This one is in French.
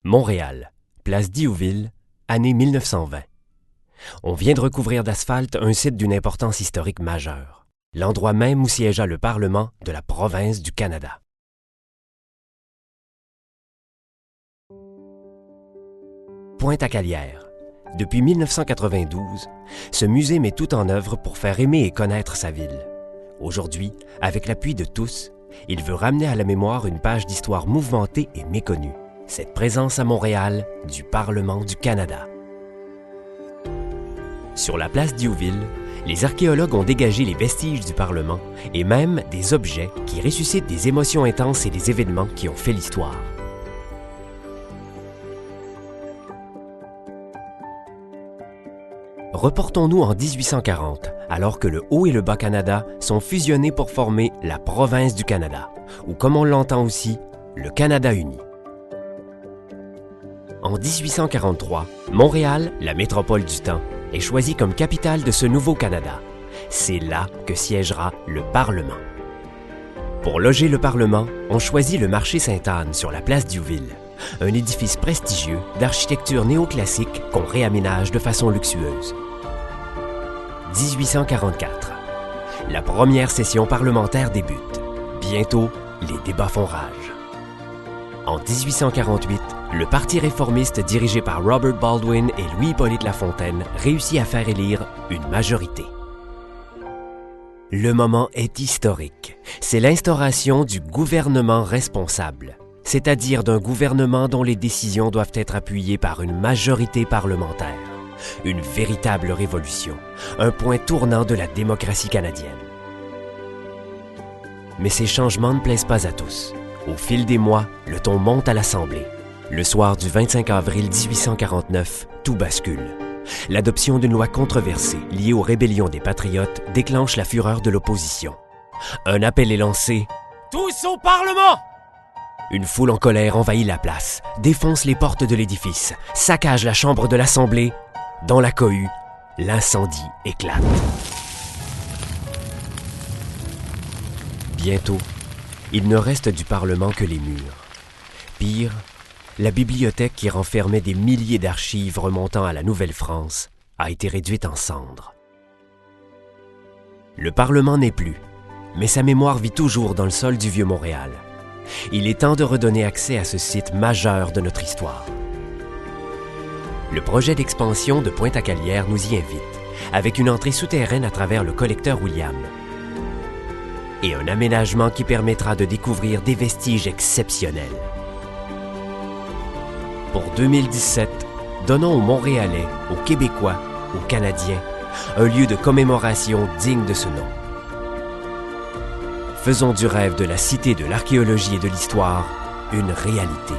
Montréal, place Diouville, année 1920. On vient de recouvrir d'asphalte un site d'une importance historique majeure, l'endroit même où siégea le Parlement de la province du Canada. Pointe-à-Calière. Depuis 1992, ce musée met tout en œuvre pour faire aimer et connaître sa ville. Aujourd'hui, avec l'appui de tous, il veut ramener à la mémoire une page d'histoire mouvementée et méconnue, cette présence à Montréal du Parlement du Canada. Sur la place Diouville, les archéologues ont dégagé les vestiges du Parlement et même des objets qui ressuscitent des émotions intenses et des événements qui ont fait l'histoire. Reportons-nous en 1840, alors que le Haut et le Bas-Canada sont fusionnés pour former la province du Canada, ou comme on l'entend aussi, le Canada uni. En 1843, Montréal, la métropole du temps, est choisie comme capitale de ce nouveau Canada. C'est là que siégera le Parlement. Pour loger le Parlement, on choisit le marché Sainte-Anne sur la place Diouville, un édifice prestigieux d'architecture néoclassique qu'on réaménage de façon luxueuse. 1844. La première session parlementaire débute. Bientôt, les débats font rage. En 1848, le Parti réformiste dirigé par Robert Baldwin et Louis-Hippolyte Lafontaine réussit à faire élire une majorité. Le moment est historique. C'est l'instauration du gouvernement responsable, c'est-à-dire d'un gouvernement dont les décisions doivent être appuyées par une majorité parlementaire. Une véritable révolution, un point tournant de la démocratie canadienne. Mais ces changements ne plaisent pas à tous. Au fil des mois, le ton monte à l'Assemblée. Le soir du 25 avril 1849, tout bascule. L'adoption d'une loi controversée liée aux rébellions des Patriotes déclenche la fureur de l'opposition. Un appel est lancé « Tous au Parlement !» Une foule en colère envahit la place, défonce les portes de l'édifice, saccage la chambre de l'Assemblée. Dans la cohue, l'incendie éclate. Bientôt, il ne reste du Parlement que les murs. Pire, la bibliothèque qui renfermait des milliers d'archives remontant à la Nouvelle-France a été réduite en cendres. Le Parlement n'est plus, mais sa mémoire vit toujours dans le sol du Vieux-Montréal. Il est temps de redonner accès à ce site majeur de notre histoire. Le projet d'expansion de Pointe-à-Calière nous y invite, avec une entrée souterraine à travers le collecteur William et un aménagement qui permettra de découvrir des vestiges exceptionnels. Pour 2017, donnons aux Montréalais, aux Québécois, aux Canadiens, un lieu de commémoration digne de ce nom. Faisons du rêve de la Cité de l'archéologie et de l'histoire une réalité.